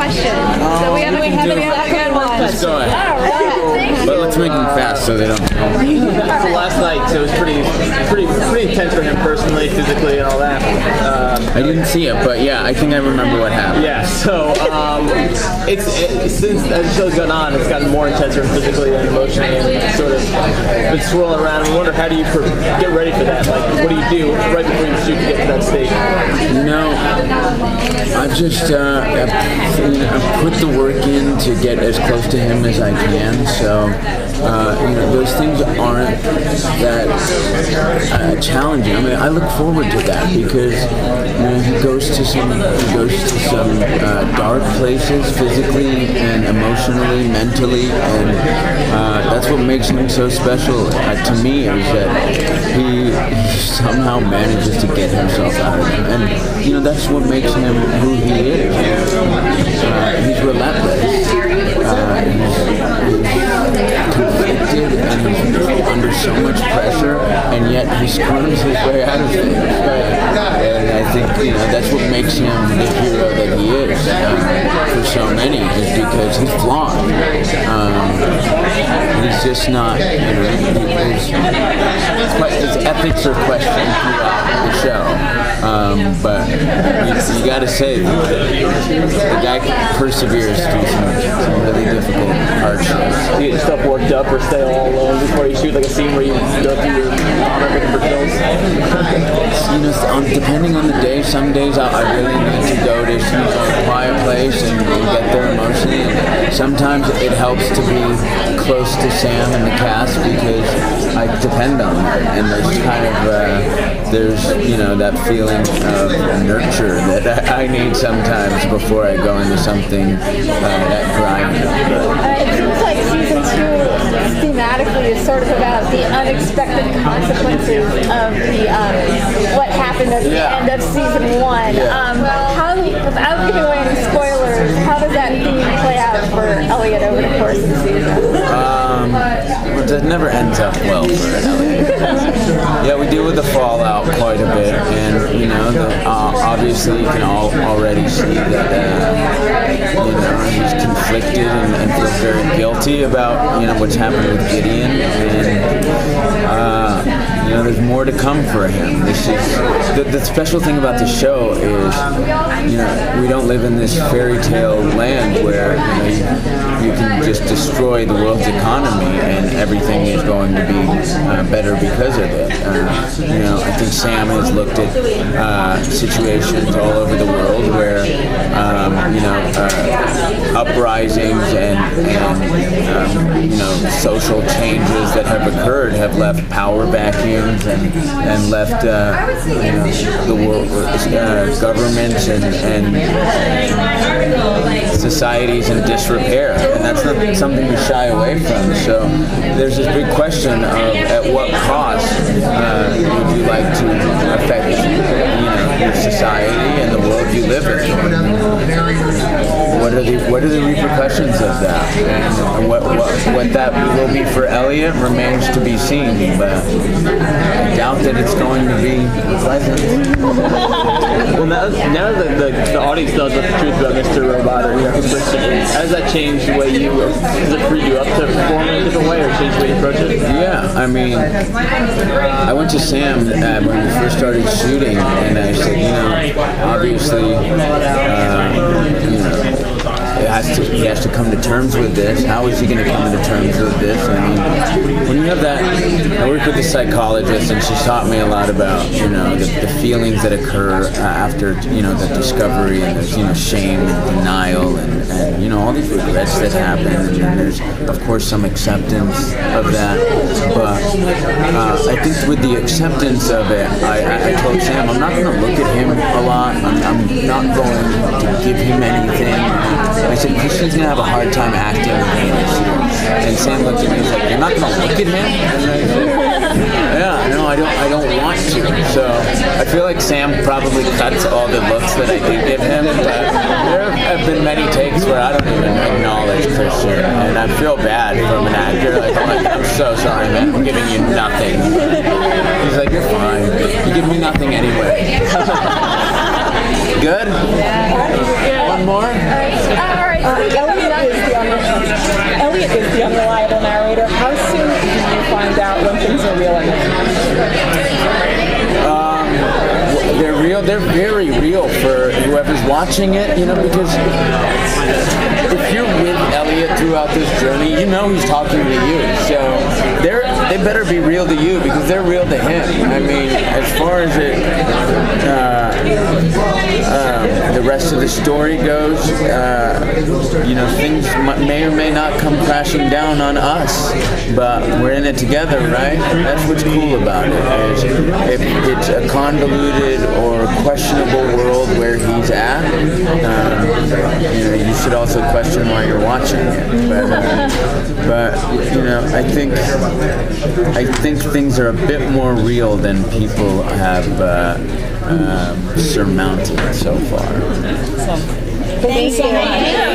question. So we have a good one. Let's go ahead. All right. But let's make them fast so they don't. So last night, so it was pretty intense for him personally, physically, and all that. I didn't see it, but yeah, I think I remember what happened. Yeah. So since as the show's gone on, it's gotten more intense for him physically and emotionally, and sort of been swirling around. I wonder, how do you get ready for that? Like, what do you do right before you shoot to get to that stage? I've just I've put the work in to get as close to him as I can. So those things aren't that challenging. I mean, I look forward to that because he goes to some dark places physically and emotionally, mentally, and that's what makes him so special to me, is that he somehow manages to get himself out of them, and that's what makes him who he is. He's relentless. He's conflicted and he's under so much pressure, and yet he squirms his way out of things. And I think that's what makes him the hero that he is for so many, is because he's flawed. He's just not. His ethics are questioned throughout the show, but you got to say the guy perseveres through some really difficult hardships. Do you get yourself worked up or stay all alone before you shoot, like a scene where you go through your looking for kills? Depending on the day, some days I really need to go to a quiet place and get there emotionally. And sometimes it helps to be close to Sam and the cast because I depend on her, and there's kind of that feeling of nurture that I need sometimes before I go into something that grimy. It seems like season 2 thematically is sort of about the unexpected consequences of what happened at the end of season 1. How, without giving away any spoilers, how does that theme play out for Elliot over the course of the season? It never ends up well for Elliot. Yeah, we deal with the fallout quite a bit, and obviously you can already see that he's conflicted and feels very guilty about what's happened with Gideon, and there's more to come for him. This is the special thing about the show is we don't live in this fairy tale land where you can just destroy the world's economy and everything is going to be better because of it. I think Sam has looked at situations all over the world where uprisings and social changes that have occurred have left power vacuums and left the world governments and societies in disrepair, and that's not something we shy away from. So there's this big question of at what cost would you like to affect your society and the world you live in? What are the repercussions of that? And what that will be for Elliot remains to be seen, but I doubt that it's going to be pleasant. Well, now that the audience knows what the truth about Mr. Robot, or Christian, how does that change the way does it free you up to perform in a different way, or change the way you approach it? Yeah, I mean, I went to Sam when we first started shooting, and I said, obviously, he has to come to terms with this. How is he going to come to terms with this? I mean, when you have that, I worked with a psychologist, and she taught me a lot about, the feelings that occur after, the discovery, and there's, shame and denial and all these regrets that happen, and then there's, of course, some acceptance of that. But I think with the acceptance of it, I told Sam, I'm not going to look at him a lot. I'm not going to give him anything. I said, Christian's going to have a hard time acting with me this year. And Sam looked at me and was like, you're not going to look at him? And I said, yeah, no, I don't want to. So I feel like Sam probably cuts all the looks that I did give him, but there have been many takes where I don't even acknowledge Christian, and I feel bad from an actor. Like, I'm so sorry, man, I'm giving you nothing. He's like, you're fine. You give me nothing anyway. Good? Yeah. one more? All right. Elliot is the unreliable narrator. How soon do you find out when things are real enough? They're real. They're very real for whoever's watching it, because if you're with Elliot throughout this journey, you know he's talking to you. So they better be real to you because they're real to him. I mean, as far as the rest of the story goes, things may or may not come crashing down on us, but we're in it together, right? That's what's cool about it. Is if it's a convoluted or questionable world where he's at, you should also question why you're watching it. But I think things are a bit more real than people have surmounted so far. Thanks so much.